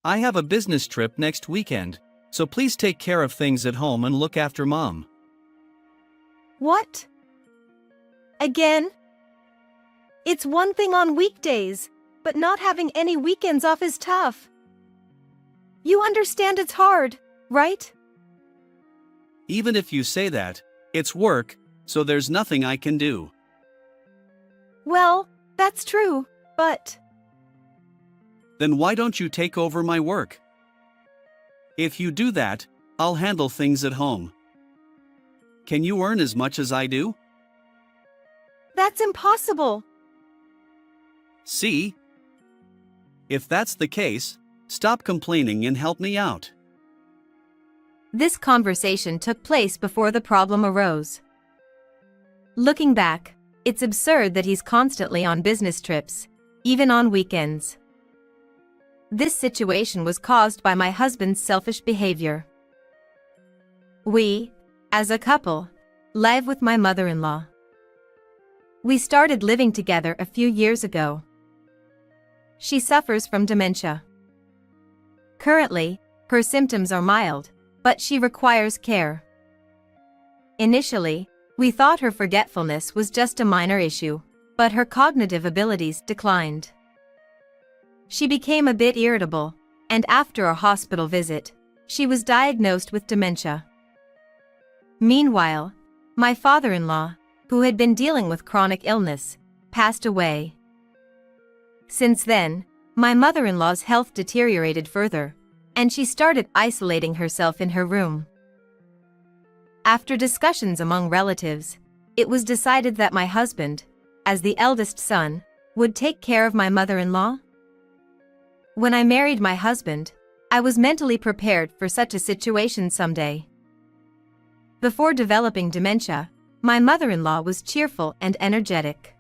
I have a business trip next weekend, so please take care of things at home and look after Mom. What? Again? It's one thing on weekdays, but not having any weekends off is tough. You understand it's hard, right? Even if you say that, it's work, so there's nothing I can do. Well, that's true, but... Then why don't you take over my work? If you do that, I'll handle things at home. Can you earn as much as I do? That's impossible. See? If that's the case, stop complaining and help me out. This conversation took place before the problem arose. Looking back, it's absurd that he's constantly on business trips, even on weekends. This situation was caused by my husband's selfish behavior. We, as a couple, live with my mother-in-law. We started living together a few years ago. She suffers from dementia. Currently, her symptoms are mild, but she requires care. Initially, we thought her forgetfulness was just a minor issue, but her cognitive abilities declined. She became a bit irritable, and after a hospital visit, she was diagnosed with dementia. Meanwhile, my father-in-law, who had been dealing with chronic illness, passed away. Since then, my mother-in-law's health deteriorated further, and she started isolating herself in her room. After discussions among relatives, it was decided that my husband, as the eldest son, would take care of my mother-in-law. When I married my husband, I was mentally prepared for such a situation someday. Before developing dementia, my mother-in-law was cheerful and energetic.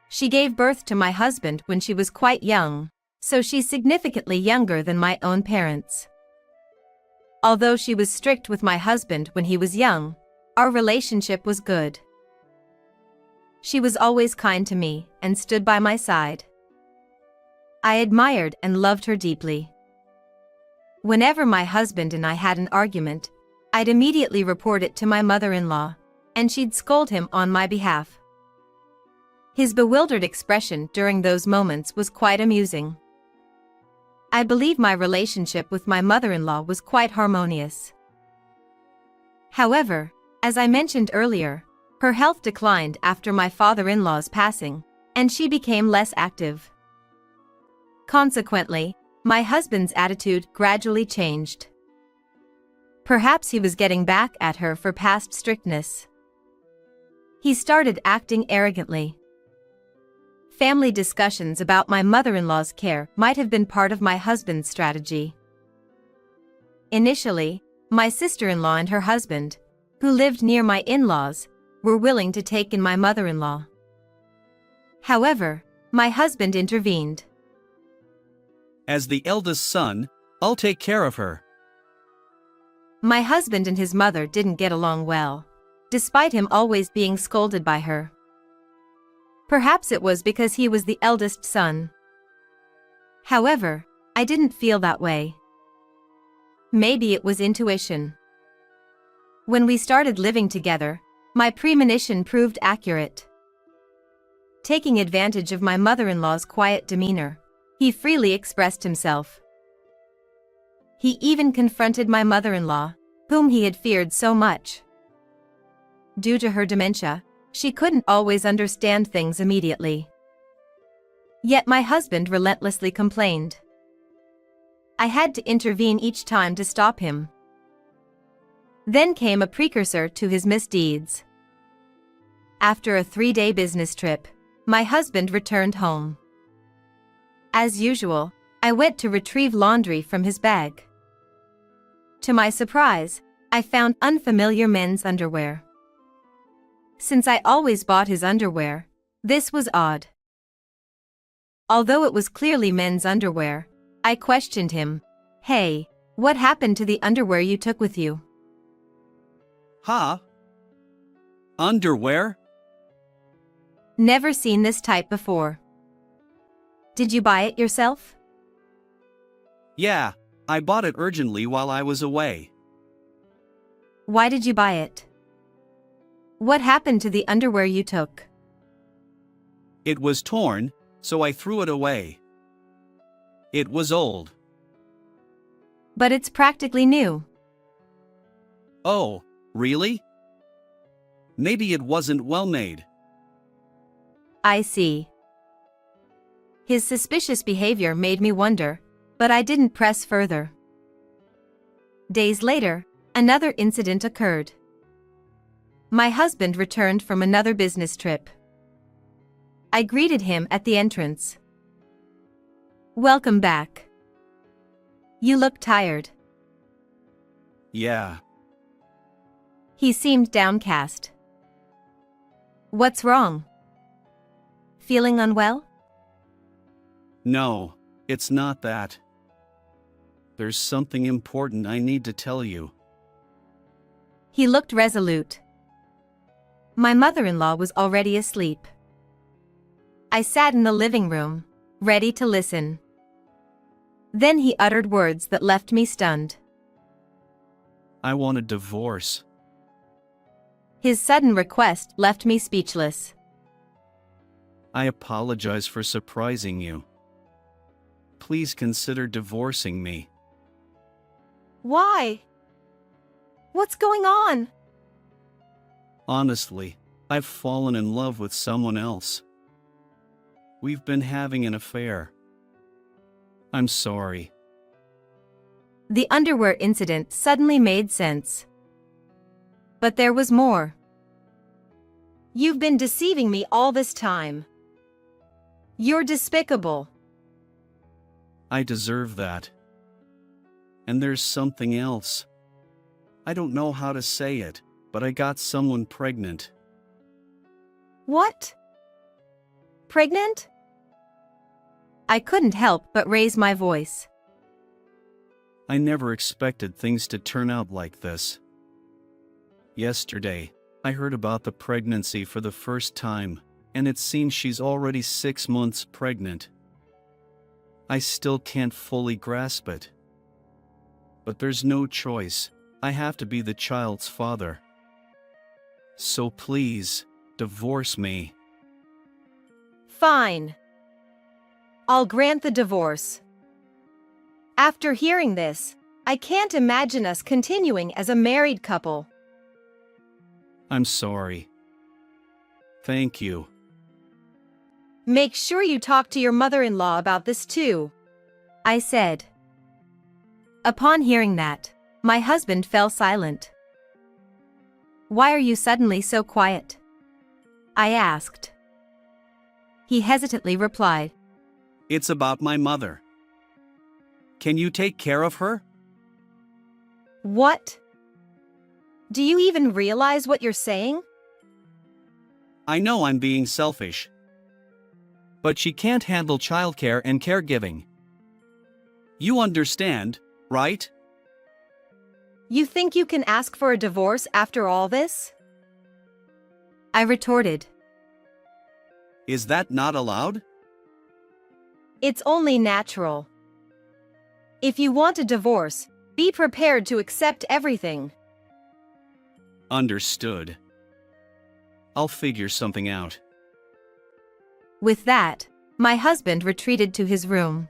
She gave birth to my husband when she was quite young, so she's significantly younger than my own parents. Although she was strict with my husband when he was young, our relationship was good. She was always kind to me and stood by my side. I admired and loved her deeply. Whenever my husband and I had an argument, I'd immediately report it to my mother-in-law, and she'd scold him on my behalf. His bewildered expression during those moments was quite amusing. I believe my relationship with my mother-in-law was quite harmonious. However, as I mentioned earlier, her health declined after my father-in-law's passing, and she became less active. Consequently, my husband's attitude gradually changed. Perhaps he was getting back at her for past strictness. He started acting arrogantly. Family discussions about my mother-in-law's care might have been part of my husband's strategy. Initially, my sister-in-law and her husband, who lived near my in-laws, were willing to take in my mother-in-law. However, my husband intervened. As the eldest son, I'll take care of her. My husband and his mother didn't get along well, despite him always being scolded by her. Perhaps it was because he was the eldest son. However, I didn't feel that way. Maybe it was intuition. When we started living together, my premonition proved accurate. Taking advantage of my mother-in-law's quiet demeanor, he freely expressed himself. He even confronted my mother-in-law, whom he had feared so much. Due to her dementia, she couldn't always understand things immediately. Yet my husband relentlessly complained. I had to intervene each time to stop him. Then came a precursor to his misdeeds. After a 3-day business trip, my husband returned home. As usual, I went to retrieve laundry from his bag. To my surprise, I found unfamiliar men's underwear. Since I always bought his underwear, this was odd. Although it was clearly men's underwear, I questioned him. "Hey, what happened to the underwear you took with you?" Huh? Underwear? Never seen this type before. Did you buy it yourself? Yeah, I bought it urgently while I was away. Why did you buy it? What happened to the underwear you took? It was torn, so I threw it away. It was old. But it's practically new. Oh, really? Maybe it wasn't well made. I see. His suspicious behavior made me wonder, but I didn't press further. Days later, another incident occurred. My husband returned from another business trip. I greeted him at the entrance. Welcome back. You look tired. Yeah. He seemed downcast. What's wrong? Feeling unwell? No, it's not that. There's something important I need to tell you. He looked resolute. My mother-in-law was already asleep. I sat in the living room, ready to listen. Then he uttered words that left me stunned. I want a divorce. His sudden request left me speechless. I apologize for surprising you. Please consider divorcing me. Why? What's going on? Honestly, I've fallen in love with someone else. We've been having an affair. I'm sorry. The underwear incident suddenly made sense. But there was more. You've been deceiving me all this time. You're despicable. I deserve that. And there's something else. I don't know how to say it, but I got someone pregnant. What? Pregnant? I couldn't help but raise my voice. I never expected things to turn out like this. Yesterday, I heard about the pregnancy for the first time, and it seems she's already 6 months pregnant. I still can't fully grasp it. But there's no choice. I have to be the child's father. So please, divorce me. Fine. I'll grant the divorce. After hearing this, I can't imagine us continuing as a married couple. I'm sorry. Thank you. Make sure you talk to your mother-in-law about this too, I said. Upon hearing that, my husband fell silent. Why are you suddenly so quiet? I asked. He hesitantly replied. It's about my mother. Can you take care of her? What? Do you even realize what you're saying? I know I'm being selfish. But she can't handle childcare and caregiving. You understand, right? You think you can ask for a divorce after all this? I retorted. Is that not allowed? It's only natural. If you want a divorce, be prepared to accept everything. Understood. I'll figure something out. With that, my husband retreated to his room.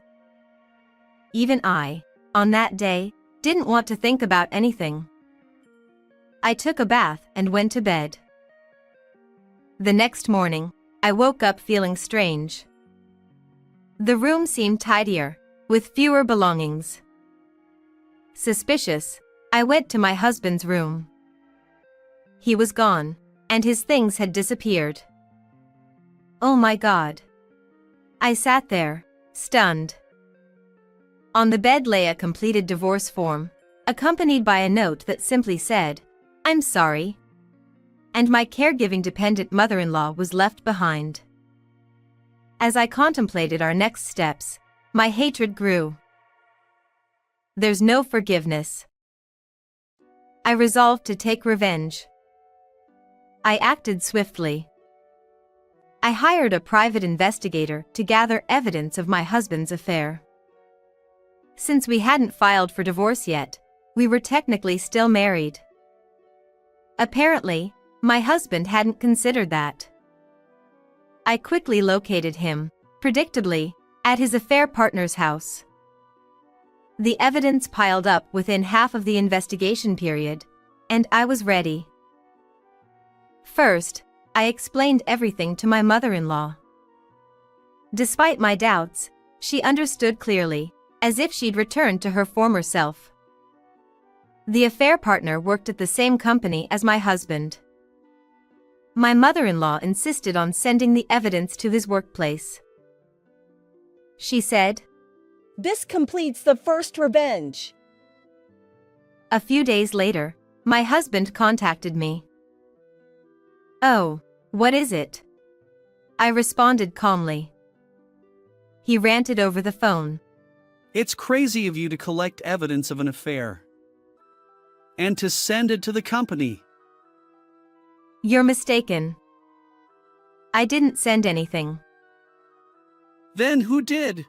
Even I, on that day, didn't want to think about anything. I took a bath and went to bed. The next morning, I woke up feeling strange. The room seemed tidier, with fewer belongings. Suspicious, I went to my husband's room. He was gone, and his things had disappeared. Oh my God. I sat there, stunned. On the bed lay a completed divorce form, accompanied by a note that simply said, "I'm sorry." And my caregiving dependent mother-in-law was left behind. As I contemplated our next steps, my hatred grew. There's no forgiveness. I resolved to take revenge. I acted swiftly. I hired a private investigator to gather evidence of my husband's affair. Since we hadn't filed for divorce yet, we were technically still married. Apparently, my husband hadn't considered that. I quickly located him, predictably, at his affair partner's house. The evidence piled up within half of the investigation period, and I was ready. First, I explained everything to my mother-in-law. Despite my doubts, she understood clearly, as if she'd returned to her former self. The affair partner worked at the same company as my husband. My mother-in-law insisted on sending the evidence to his workplace. She said, "This completes the first revenge." A few days later, my husband contacted me. "Oh, what is it?" I responded calmly. He ranted over the phone. It's crazy of you to collect evidence of an affair and to send it to the company. "You're mistaken. I didn't send anything." Then who did?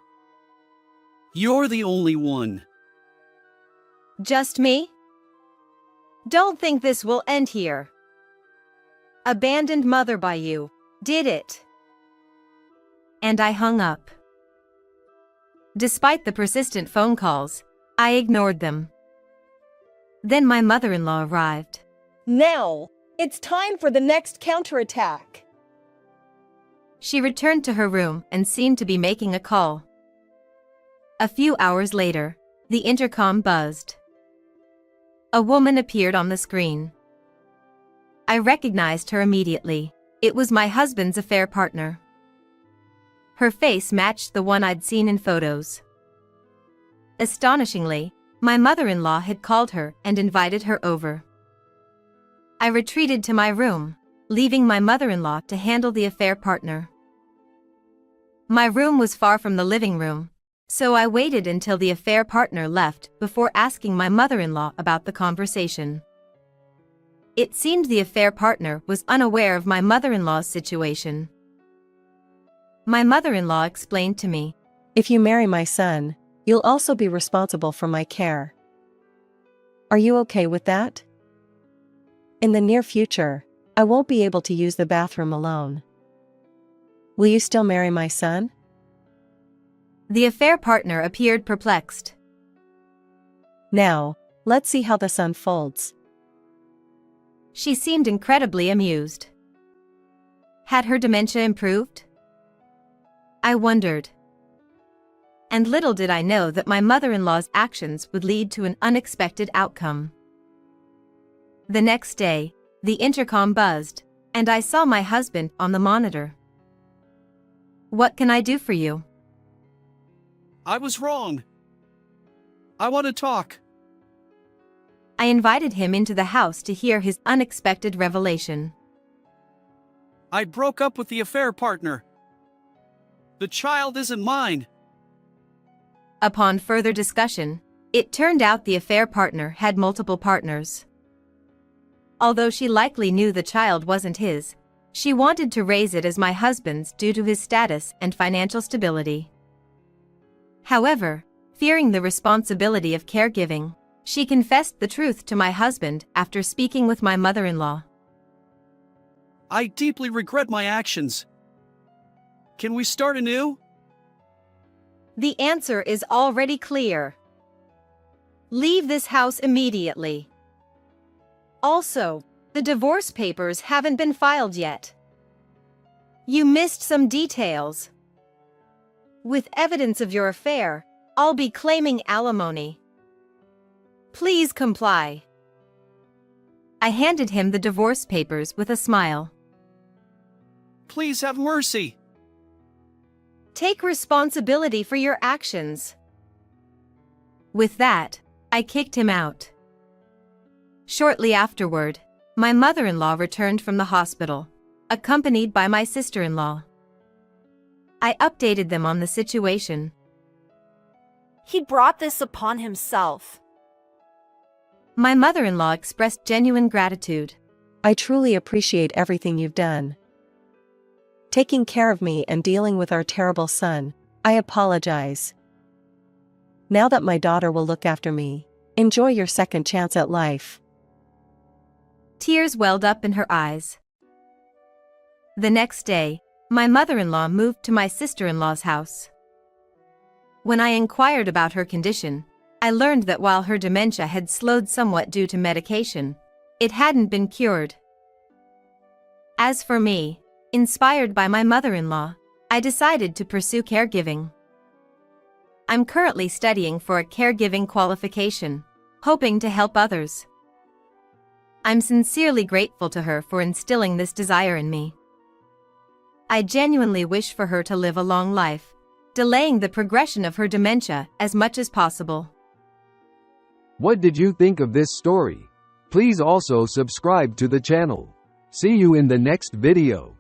You're the only one. "Just me? Don't think this will end here. Abandoned mother by you, did it?" And I hung up. Despite the persistent phone calls, I ignored them. Then my mother-in-law arrived. "Now, it's time for the next counterattack." She returned to her room and seemed to be making a call. A few hours later, the intercom buzzed. A woman appeared on the screen. I recognized her immediately. It was my husband's affair partner. Her face matched the one I'd seen in photos. Astonishingly, my mother-in-law had called her and invited her over. I retreated to my room, leaving my mother-in-law to handle the affair partner. My room was far from the living room, so I waited until the affair partner left before asking my mother-in-law about the conversation. It seemed the affair partner was unaware of my mother-in-law's situation. My mother-in-law explained to me, "If you marry my son, you'll also be responsible for my care. Are you okay with that? In the near future, I won't be able to use the bathroom alone. Will you still marry my son?" The affair partner appeared perplexed. "Now, let's see how this unfolds." She seemed incredibly amused. Had her dementia improved? I wondered. And little did I know that my mother-in-law's actions would lead to an unexpected outcome. The next day, the intercom buzzed, and I saw my husband on the monitor. "What can I do for you?" I was wrong. I want to talk. I invited him into the house to hear his unexpected revelation. I broke up with the affair partner. The child isn't mine. Upon further discussion, it turned out the affair partner had multiple partners. Although she likely knew the child wasn't his, she wanted to raise it as my husband's due to his status and financial stability. However, fearing the responsibility of caregiving, she confessed the truth to my husband after speaking with my mother-in-law. I deeply regret my actions. Can we start anew? The answer is already clear. Leave this house immediately. Also, the divorce papers haven't been filed yet. You missed some details. With evidence of your affair, I'll be claiming alimony. Please comply. I handed him the divorce papers with a smile. Please have mercy. Take responsibility for your actions. With that, I kicked him out. Shortly afterward, my mother-in-law returned from the hospital, accompanied by my sister-in-law. I updated them on the situation. He brought this upon himself. My mother-in-law expressed genuine gratitude. "I truly appreciate everything you've done. Taking care of me and dealing with our terrible son. I apologize." Now that my daughter will look after me, enjoy your second chance at life. Tears welled up in her eyes. The next day, my mother-in-law moved to my sister-in-law's house. When I inquired about her condition, I learned that while her dementia had slowed somewhat due to medication, it hadn't been cured. As for me, inspired by my mother-in-law, I decided to pursue caregiving. I'm currently studying for a caregiving qualification, hoping to help others. I'm sincerely grateful to her for instilling this desire in me. I genuinely wish for her to live a long life, delaying the progression of her dementia as much as possible. What did you think of this story? Please also subscribe to the channel. See you in the next video.